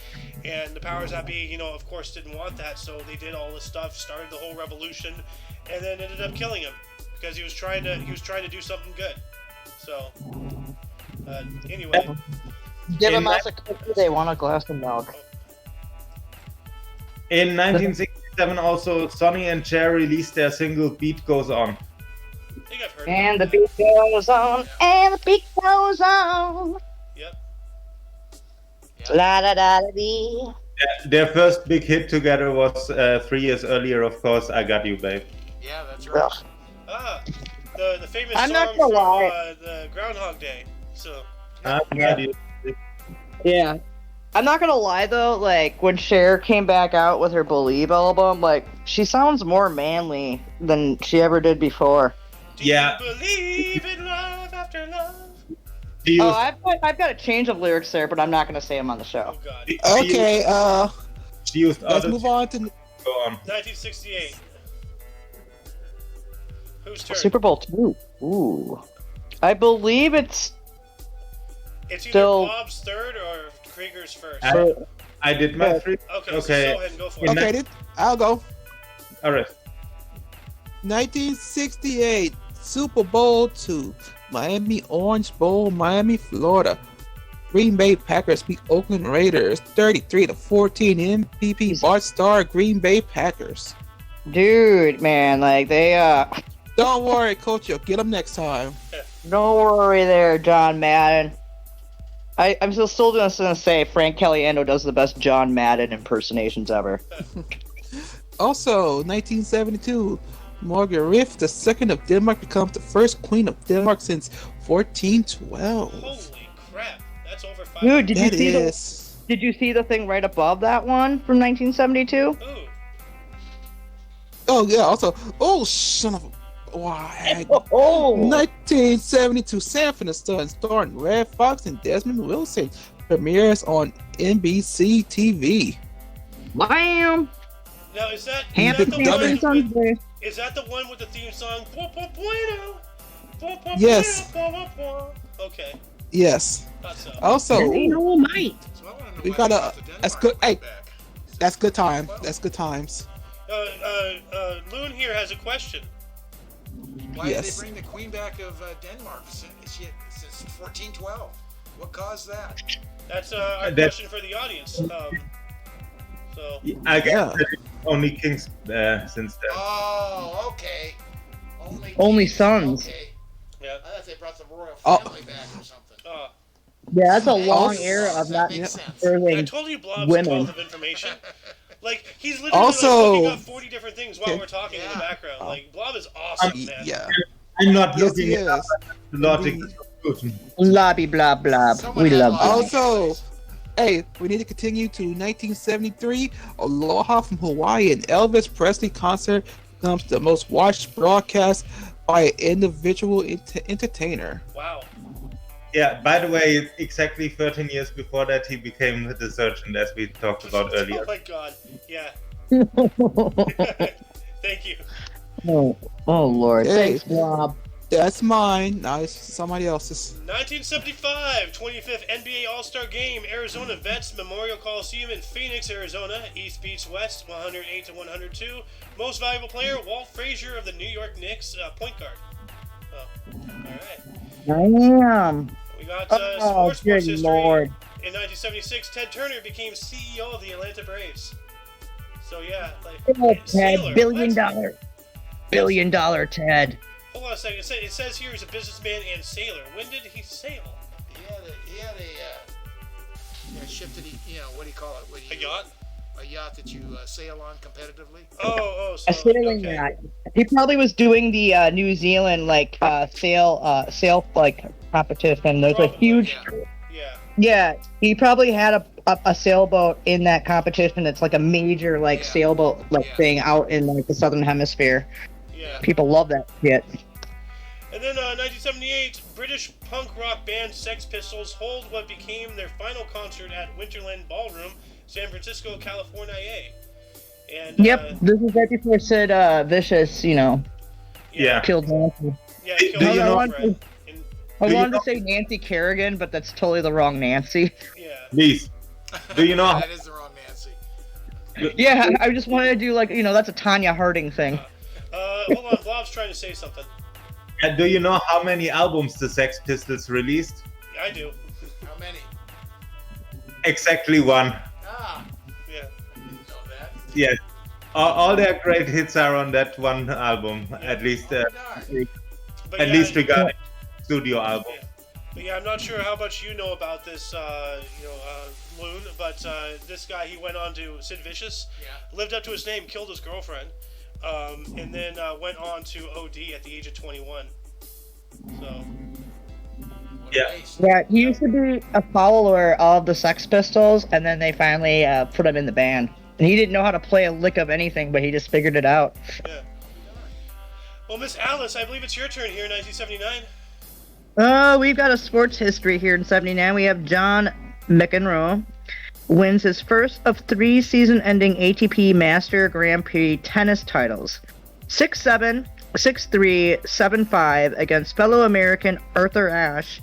and the powers that be, of course, didn't want that. So they did all this stuff, started the whole revolution, and then ended up killing him because he was trying to do something good. So anyway, give him us a cookie. They want a glass of milk. In 1967, also Sonny and Cher released their single "Beat Goes On." I think I've heard And the about that. beat goes on, and the beat goes on. Yep. La da da da dee. Their first big hit together was 3 years earlier, of course, "I Got You, Babe." Yeah, that's right. Ah, the famous I'm song not gonna from lie. the Groundhog Day. So I Got You. Yeah. I'm not gonna lie though, like when Cher came back out with her Believe album, like she sounds more manly than she ever did before. do Yeah. you believe in love after love? She used, Oh, I've got a change of lyrics there, but I'm not gonna say them on the show. Oh God. Okay, she used let's other move on to. Go on. 1968. Whose turn? Super Bowl 2. Ooh. I believe it's It's either still- Bob's third or Krieger's first. I did my three. Okay, so Okay. go ahead and go for it. In Okay, I'll go. All right. 1968 Super Bowl II, Miami Orange Bowl, Miami, Florida. Green Bay Packers beat Oakland Raiders 33-14. MVP Bart Starr, Green Bay Packers. dude, man, like they Don't worry, Coach, you'll get them next time. don't worry there, John Madden. I'm still gonna say Frank Caliendo does the best John Madden impersonations ever. Also, 1972, Margaret II of Denmark becomes the first queen of Denmark since 1412. Holy crap! That's over 5. Dude, did That you see is. Did you see the thing right above that one from 1972? Ooh. Oh yeah. Also, oh son of a. Why? Oh, 1972, Sanford and Son, starring Red Fox and Desmond Wilson, premieres on NBC TV. bam! Now is that Happy Happy Sanford Sunday. is that the one with the theme song? Bueno. Yes. Okay. Yes. Thought so. Also, So I want to know We why gotta- they got the that's Denmark good- hey. back. that's good time. That's good times. Loon here has a question. Why Yes. did they bring the queen back of Denmark since 1412? What caused that? That's our That- question for the audience. So I guess Yeah. it's only kings since then. Oh, okay. Only sons. Okay. yeah. I thought they brought the royal Oh. family back or something. Yeah, that's a long Also- era of That not makes sense. I serving. told you Blob's Women. a wealth of information. Like he's literally Also- looking up 40 different things while Okay. we're talking in the Yeah. background. Like Blob is awesome, man. Yeah. I'm not Yes, looking he at is. the logic Indeed. conclusion. Blobby blah blah. Someone We had love lots you. of Also, things. hey, we need to continue to 1973. Aloha from Hawaii, an Elvis Presley concert becomes the most watched broadcast by an individual entertainer. Wow. Yeah, by the way, exactly 13 years before that, he became the surgeon, as we talked about Oh earlier. my god. Yeah. Thank you. Oh Lord, Hey. thanks, Blob. That's mine. Now it's somebody else's. 1975, 25th NBA All-Star Game, Arizona Vets Memorial Coliseum in Phoenix, Arizona. East beats West, 108-102. Most valuable player, Walt Frazier of the New York Knicks, point guard. Oh, all right. Damn. We got Oh, sports good history. Lord. In 1976, Ted Turner became CEO of the Atlanta Braves. So yeah, like Oh, Ted, sailor, billion what? dollar Ted. Hold on a second. It says here he's a businessman and sailor. When did he sail? He had a ship that what do you call it? A yacht? A yacht that you sail on competitively. Oh, so A sailing okay. yacht. He probably was doing the New Zealand sail like competition. There's a Probably, huge. Yeah. Yeah, he probably had a sailboat in that competition. It's like a major Yeah. sailboat Yeah. thing out in like the southern hemisphere. Yeah. People love that shit. And then 1978, British punk rock band Sex Pistols hold what became their final concert at Winterland Ballroom, San Francisco, California. And Yep, this is right before Sid Vicious, Yeah. killed Nancy. Yeah, Do killed you his know- girlfriend. And, I Do you wanted know- to say Nancy Kerrigan, but that's totally the wrong Nancy. yeah. Please. Do you know? That is the wrong Nancy. Yeah, I just wanted to do that's a Tanya Harding thing. Hold on, Blob's trying to say something. Do you know how many albums the Sex Pistols released? Yeah, I do. How many? Exactly one. Ah, Yeah. I didn't know that. Yes. All their great hits are on that one album, at least. Darn. But At yeah, least regarding studio album. Yeah. But yeah, I'm not sure how much you know about this, Loon, but this guy, he went on to Sid Vicious, Yeah. lived up to his name, killed his girlfriend, and then went on to OD at the age of 21. So, What Yeah. a waste. Yeah, he used to be a follower of the Sex Pistols, and then they finally put him in the band. And he didn't know how to play a lick of anything, but he just figured it out. yeah. Well, Miss Alice, I believe it's your turn here in 1979. We've got a sports history here in 79. We have John McEnroe wins his first of 3 season-ending ATP Master Grand Prix tennis titles. 6-7, 6-3, 7-5 against fellow American Arthur Ashe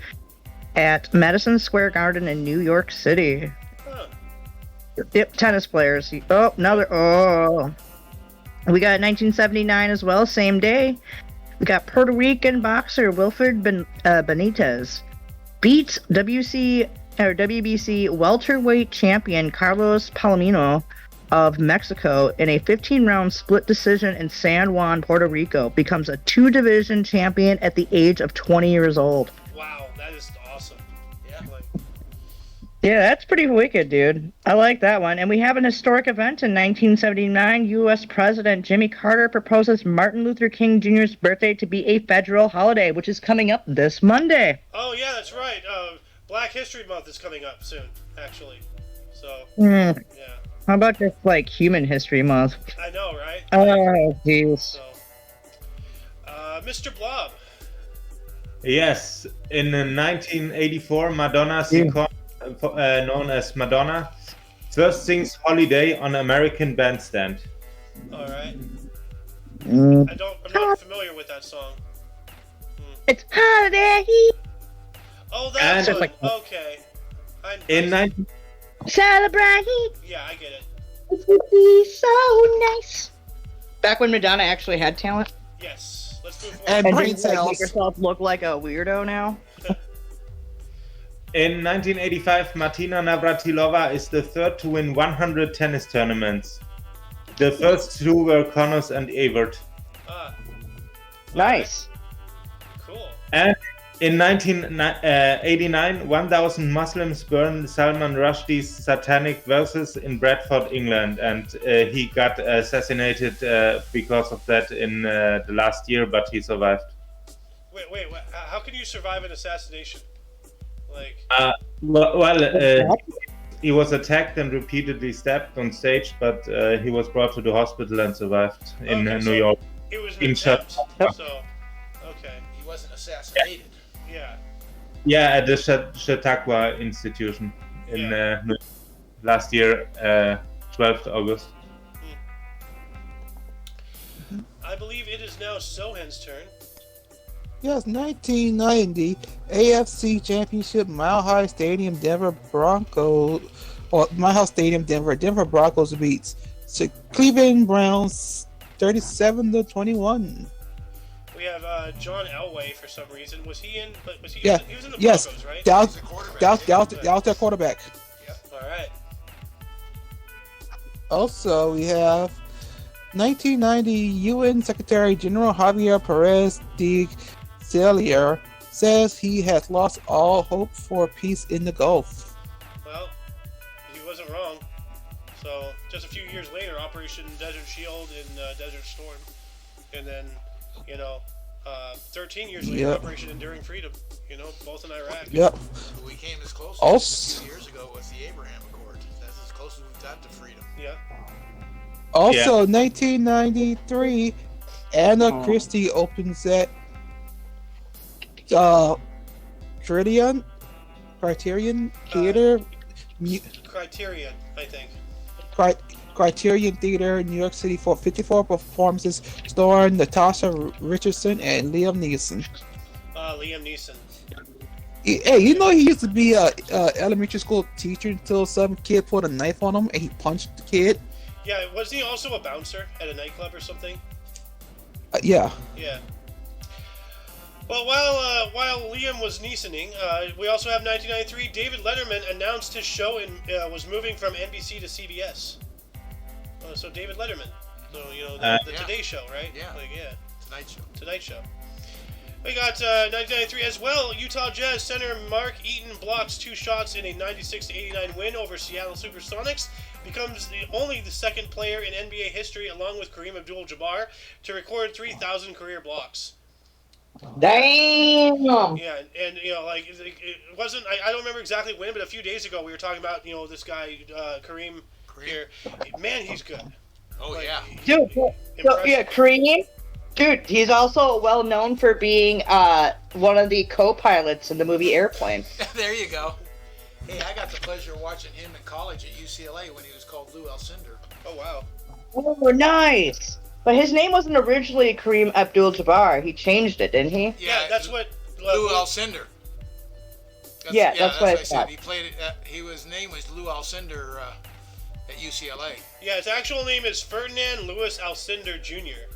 at Madison Square Garden in New York City. Huh. Yep, tennis players. Oh, another. Oh. We got 1979 as well, same day. We got Puerto Rican boxer Wilfred Benitez beats WBC welterweight champion Carlos Palomino of Mexico in a 15-round split decision in San Juan, Puerto Rico. Becomes a 2-division champion at the age of 20 years old. Wow, that is awesome. Yeah. Like, Yeah, that's pretty wicked, dude. I like that one. And we have an historic event in 1979. U.S. President Jimmy Carter proposes Martin Luther King Jr.'s birthday to be a federal holiday, which is coming up this Monday. oh, yeah, that's right. Black History Month is coming up soon, actually. So, Hmm. yeah. How about just, Human History Month? I know, right? Oh, jeez. So, Mr. Blob. Yes, in 1984, Madonna Sicon, known as Madonna, first sings "Holiday" on American Bandstand. All right. Mm. I'm not familiar with that song. It's holiday. Oh, that And- one. Just Okay. In 19 Celebrate. Yeah, I get it. It would be so nice. Back when Madonna actually had talent. Yes. Let's move forward. And And brain didn't, make cells. yourself look like a weirdo now. In 1985, Martina Navratilova is the third to win 100 tennis tournaments. The first 2 were Connors and Evert. Ah, Nice. cool. And in 1989, 1,000 Muslims burned Salman Rushdie's Satanic Verses in Bradford, England, and he got assassinated because of that in the last year, but he survived. Wait. How can you survive an assassination? Like, He was attacked and repeatedly stabbed on stage, but he was brought to the hospital and survived in Okay, New so- York. it was an In attempt. Yep. So, okay. He wasn't assassinated. Yeah. Yeah, at the Chautauqua Institution in last year, 12th August. I believe it is now Sohan's turn. Yes, 1990 AFC Championship, Mile High Stadium, Denver Broncos, or Mile High Stadium, Denver Broncos beats Cleveland Browns 37-21. We have John Elway for some reason. Was he in? Was he? Yeah, He was in the yes. Broncos, right? That He's a quarterback. that was their quarterback. All right. Also, we have 1990 UN Secretary General Javier Perez de Celia says he has lost all hope for peace in the Gulf. Well, he wasn't wrong. So, just a few years later, Operation Desert Shield and Desert Storm, and then, 13 years later, Yep. Operation Enduring Freedom. Both in Iraq. Yep. We came as close Also- 2 years ago with the Abraham Accord. That's as close as we've got to freedom. Yeah. Also, 1993, Anna Christie opens at Criterion Theater, Criterion, I think. Criterion Theater, New York City for 54 performances starring Natasha Richardson and Liam Neeson. Liam Neeson. Hey, you know he used to be a elementary school teacher until some kid put a knife on him and he punched the kid. Yeah, was he also a bouncer at a nightclub or something? Yeah. Yeah. Well, while Liam was Neesoning, we also have 1993. David Letterman announced his show and was moving from NBC to CBS. So David Letterman, so the Today Show, right? Yeah. Tonight Show. Tonight Show. We got 1993 as well. Utah Jazz center Mark Eaton blocks 2 shots in a 96-89 win over Seattle Supersonics. Becomes only the second player in NBA history, along with Kareem Abdul-Jabbar, to record 3,000 career blocks. Damn. Yeah, and it wasn't. I don't remember exactly when, but a few days ago we were talking about this guy Kareem here. Man, he's good. Oh yeah, dude. Kareem. Dude, he's also well known for being one of the co-pilots in the movie Airplane. There you go. Hey, I got the pleasure of watching him in college at UCLA when he was called Lou Alcindor. Oh wow. Oh, nice. But his name wasn't originally Kareem Abdul-Jabbar. He changed it, didn't he? Yeah, that's what Lou Alcindor. That's what I said. He played it. His name was Lou Alcindor at UCLA. Yeah, his actual name is Ferdinand Louis Alcindor Jr.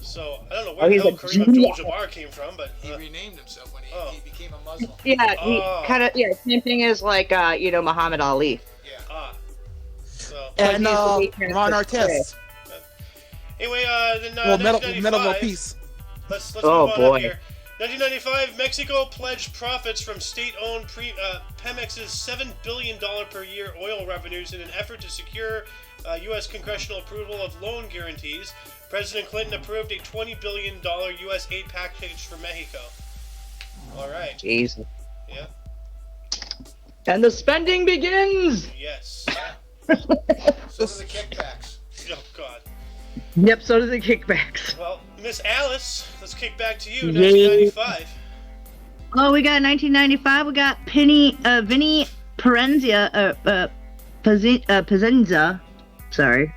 So I don't know where the hell Kareem Abdul-Jabbar came from, but he renamed himself when he became a Muslim. Yeah, same thing as like Muhammad Ali. Yeah. So. And Ron Artest. Anyway, then 1995. Medal of Peace. Let's move on up here. 1995, Mexico pledged profits from state-owned Pemex's $7 billion per year oil revenues in an effort to secure U.S. congressional approval of loan guarantees. President Clinton approved a $20 billion U.S. aid package for Mexico. All right. Jesus. Yeah. And the spending begins. Yes. So do the kickbacks. Oh God. Yep. So do the kickbacks. Well, Miss Alice, let's kick back to you. 1995. Oh, we got 1995. We got Vinny Pazenza. Sorry.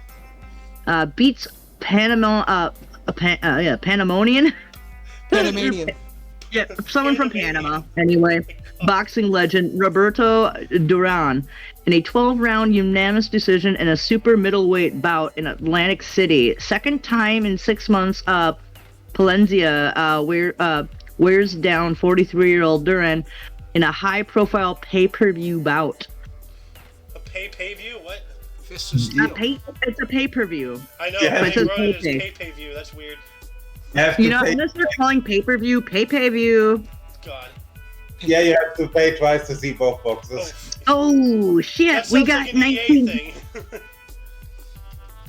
Beats Panamanian. Panamanian. Yeah, someone from Panama. Anyway, boxing legend Roberto Duran in a 12-round unanimous decision in a super middleweight bout in Atlantic City. Second time in 6 months. Palencia wears down 43-year-old Duran in a high-profile pay-per-view bout. A pay-per-view? What? Fists of Steel. It's a pay-per-view. I know. Yeah, But you wrote it as pay-per-view. That's weird. Unless they're calling pay-per-view, pay-per-view. God. Yeah, you have to pay twice to see both boxes. Oh shit! That We sounds got like an EA 19. thing.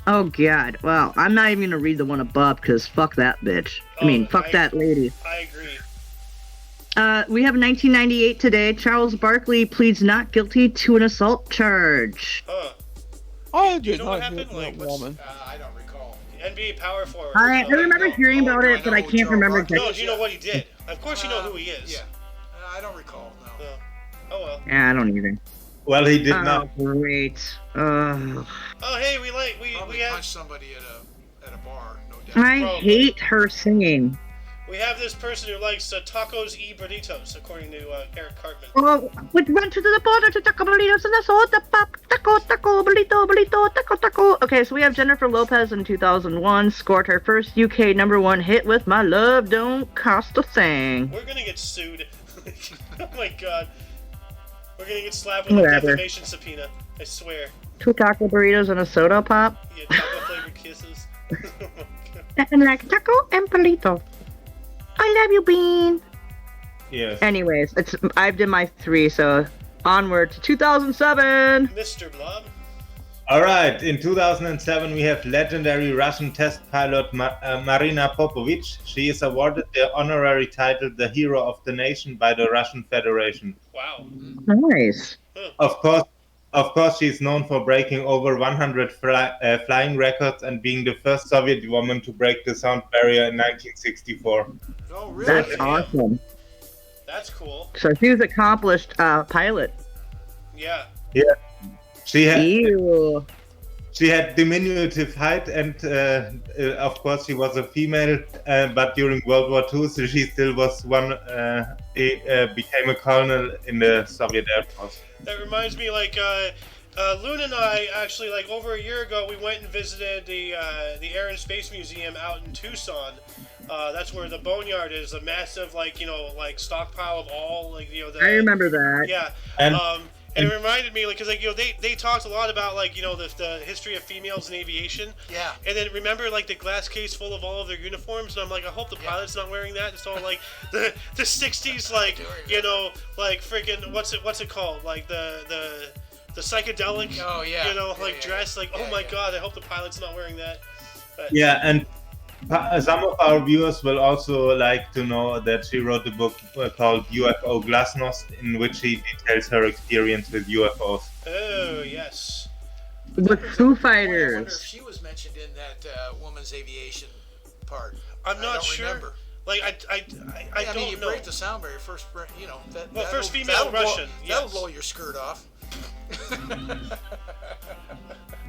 Oh god. Well, I'm not even gonna read the one above because fuck that bitch. Fuck that lady. I agree. We have 1998 today. Charles Barkley pleads not guilty to an assault charge. Huh. I You know what happened? Like, woman. I don't recall. NBA power forward. I remember hearing about do I it, but know I who can't Joe remember Barkley exactly. No, do you know what he did? Of course you know who he is. Yeah. I don't recall. No. Oh well. Yeah, I don't either. Well, he did Oh, not. great. Oh hey, we Probably have punched somebody at a bar. No doubt. I hate her singing. we have this person who likes tacos y burritos, according to Eric Cartman. Oh, we went to the border to taco burritos and the soda pop. Taco, burrito, taco. Okay, so we have Jennifer Lopez in 2001 scored her first UK #1 hit with My Love Don't Cost a Thing. We're gonna get sued. Oh my god. We're gonna get slapped with a Whatever. defamation subpoena. I swear. 2 taco burritos and a soda pop. Yeah, taco flavored kisses. Oh my god. And like taco and burrito. I love you, Bean. Yes. Anyways, I've done my 3, so onward to 2007. Mr. Blob. All right. In 2007, we have legendary Russian test pilot Marina Popovich. She is awarded the honorary title "The Hero of the Nation" by the Russian Federation. Wow. Nice. Of course, she is known for breaking over 100 flying records and being the first Soviet woman to break the sound barrier in 1964. Oh, really? That's awesome. That's cool. So she was accomplished pilot. Yeah. Yeah. She had Ew. she had diminutive height, and of course she was a female. But during World War II, so she still was became a colonel in the Soviet Air Force. That reminds me, like, Luna and I actually, like, over a year ago, we went and visited the Air and Space Museum out in Tucson. That's where the Boneyard is, a massive, like, like stockpile of all, like, the. I remember that. Yeah. And it reminded me, like, because, like, they talked a lot about, like, the history of females in aviation. Yeah. And then remember, like, the glass case full of all of their uniforms, and I'm like, I hope the pilot's not wearing that. It's all like the 60s, like, like freaking what's it called, like the psychedelic, Oh, yeah. dress. Like, oh my god, I hope the pilot's not wearing that. But, Yeah, and some of our viewers will also like to know that she wrote a book called UFO Glasnost, in which she details her experience with UFOs. Oh yes. With Foo Boy, I wonder if Fighters. she was mentioned in that woman's aviation part. I'm I not don't sure. remember. Like I I mean, you don't know. break the sound barrier first. First female Russian, That'll yes. blow your skirt off.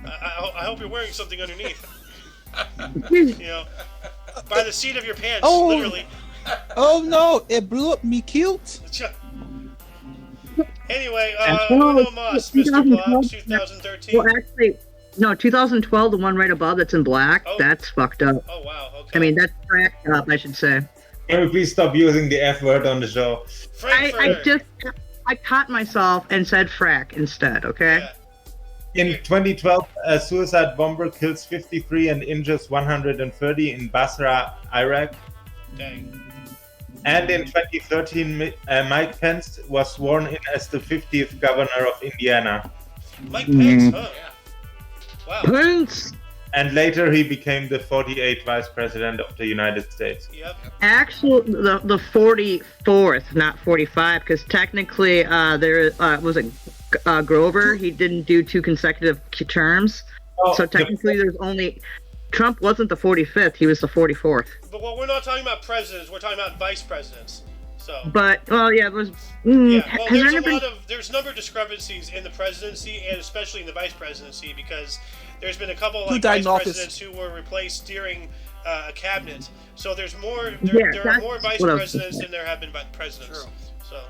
I hope you're wearing something underneath. By the seat of your pants, Oh. literally. Oh no, it blew up me cute. Anyway, Well, Uno Mas, Mr. 2012. Blocks, 2013. Well, actually, no, 2012, the one right above that's in black, Oh. that's fucked up. Oh wow, okay. I mean, that's cracked up, I should say. Can we please stop using the F word on the show? Frankfurter. I caught myself and said frack instead, okay? Yeah. In 2012, a suicide bomber kills 53 and injures 130 in Basra, Iraq. Dang. And in 2013, Mike Pence was sworn in as the 50th governor of Indiana. Mike Pence, huh? Wow. Prince! And later he became the 48th vice president of the United States. Yep. Actually, the 44th, not 45, because technically there was a Grover. He didn't do 2 consecutive terms. Oh, So technically there's only... Trump wasn't the 45th, he was the 44th. But we're not talking about presidents. We're talking about vice presidents. So. But, well, yeah, it was... Yeah. Well, has there's there been... there's number of discrepancies in the presidency and especially in the vice presidency because there's been a couple Who like died vice in office? presidents who were replaced during a cabinet. So there's more. Yeah, There are more vice what I was presidents than there have been presidents. True. So.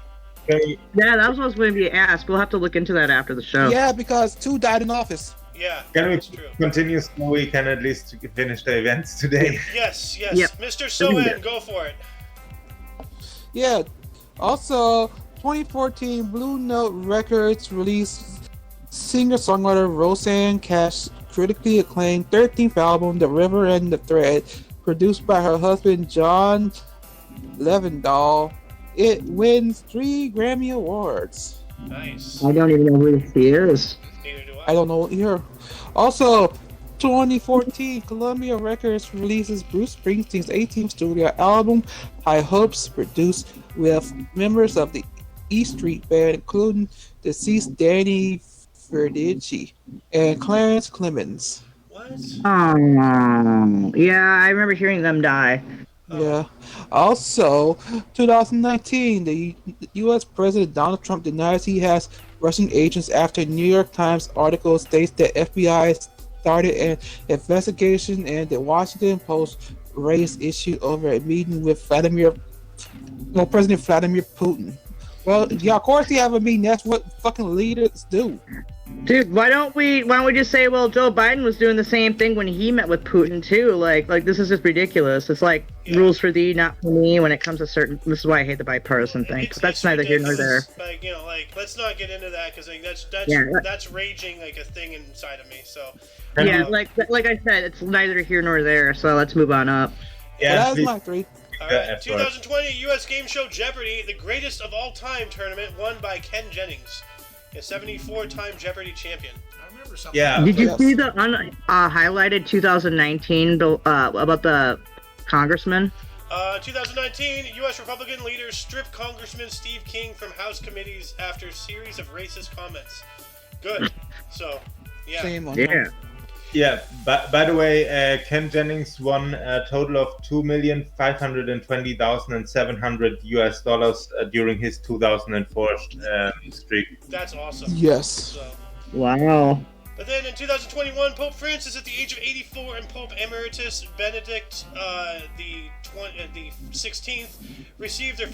Yeah, that was what was going to be asked. We'll have to look into that after the show. Yeah, because 2 died in office. Yeah. Can we That's true. continue so we can at least finish the events today? Yes. Yes. Yep. Mr. Soen, go for it. Yeah. Also, 2014, Blue Note Records released singer-songwriter Roseanne Cash's critically acclaimed 13th album, The River and the Thread, produced by her husband John Levendahl. It wins 3 Grammy Awards. Nice. I don't even know who he is. Neither do I don't know here. Also, 2014, Columbia Records releases Bruce Springsteen's 18th studio album, High Hopes, produced with members of the E Street Band, including deceased Danny Verdici and Clarence Clemens. What? Yeah, I remember hearing them die. Yeah. Also, 2019, the U.S. President Donald Trump denies he has Russian agents after a New York Times article states that FBI started an investigation and the Washington Post raised issue over a meeting with President Vladimir Putin. Well, yeah, of course you have a meeting. That's what fucking leaders do. Dude, why don't we just say, well, Joe Biden was doing the same thing when he met with Putin too? Like this is just ridiculous. It's like rules for thee, not for me. When it comes to certain, this is why I hate the bipartisan thing. But that's neither here nor there. Like let's not get into that because like that's raging like a thing inside of me. So Yeah, like I said, it's neither here nor there. So let's move on up. Yeah, Yeah, that's please. my 3. all right, 2020 U.S. game show Jeopardy, the greatest of all time tournament won by Ken Jennings, a 74-time Jeopardy champion. I remember something. Yeah. Did you Yes. see the highlighted 2019 bill about the congressman? 2019, U.S. Republican leaders strip Congressman Steve King from House committees after series of racist comments. Good. So, yeah. Shame on Yeah. him. Yeah. By the way, Ken Jennings won a total of $2,520,700 during his 2004 streak. That's awesome. Yes. So, Wow. but then in 2021, Pope Francis, at the age of 84, and Pope Emeritus Benedict the 16th received their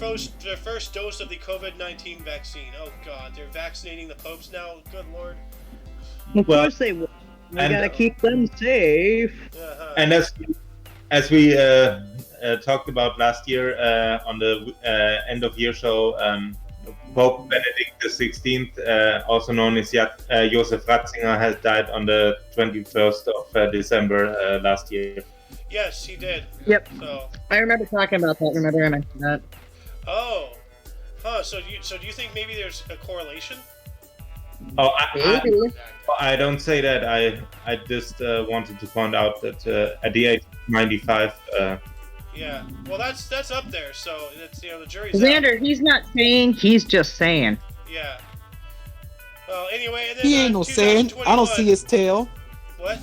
first dose of the COVID-19 vaccine. Oh God, they're vaccinating the popes now. Good Lord. Of Well, course they will. We and- gotta keep them safe. Uh-huh. And as we talked about last year on the end of year show, Pope Benedict the 16th, also known as Josef Ratzinger, has died on the 21st of December last year. Yes, he did. Yep. So, I remember talking about that. Remember I mentioned that. oh, huh. So do you think maybe there's a correlation? Oh, Maybe. I don't say that. I just wanted to point out that at the age of 95. Yeah. Well, that's up there. So it's the jury's out. Xander, he's not saying. He's just saying. Yeah. Well, anyway, and then He ain't no saying. I don't see 2021 his tail. What?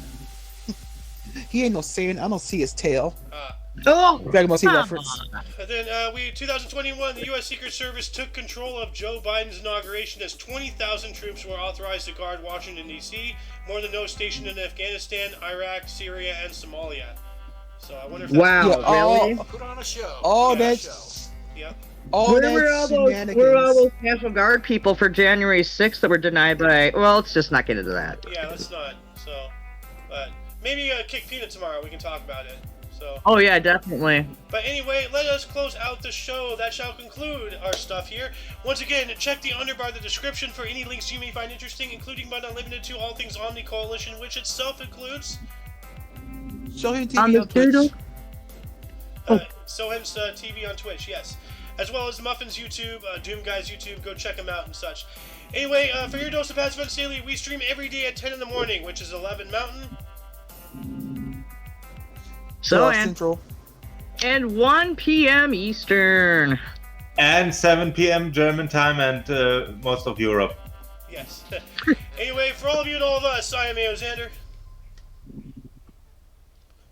He ain't no saying. I don't see his tail. Oh. Dragon Ball Z reference. And then 2021, the U.S. Secret Service took control of Joe Biden's inauguration as 20,000 troops were authorized to guard Washington, D.C., more than those stationed in Afghanistan, Iraq, Syria, and Somalia. So I wonder if that's... Wow. Yeah, Really? Put on a show. All Put on a that. show. Yep. All Where that were all shenanigans. those National Guard people for January 6th that were denied by? Well, let's just not get into that. Yeah, let's not. So, but maybe kick Peanut tomorrow. We can talk about it. So. Oh yeah, definitely. But anyway, let us close out the show. That shall conclude our stuff here. Once again, check the underbar of the description for any links you may find interesting, including but not limited to all things Omni Coalition, which itself includes Show him On TV the on Twitch. doodle. Sohen's TV on Twitch, yes. As well as Muffin's YouTube, Doom Guy's YouTube. Go check them out and such. Anyway, for your dose of Passive Events Daily, we stream every day at 10 in the morning, which is 11 Mountain. So Central. and 1 p.m. Eastern. And 7 p.m. German time and most of Europe. Yes. Anyway, for all of you and all of us, I am Ao Xander.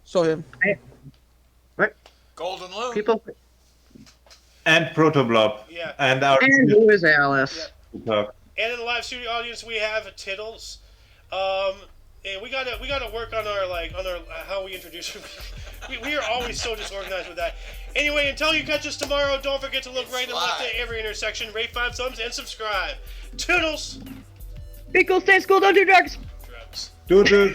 Show him. Golden Loom. People. And Protoblob. Yeah. And our And who is Alice? talk. And in the live studio audience, we have Tittles. And we gotta work on our how we introduce. we are always so disorganized with that. Anyway, until you catch us tomorrow, don't forget to look right and left at every intersection, rate 5 thumbs, and subscribe. Toodles. Be cool, stay school, don't do drugs. Drugs. Doodle.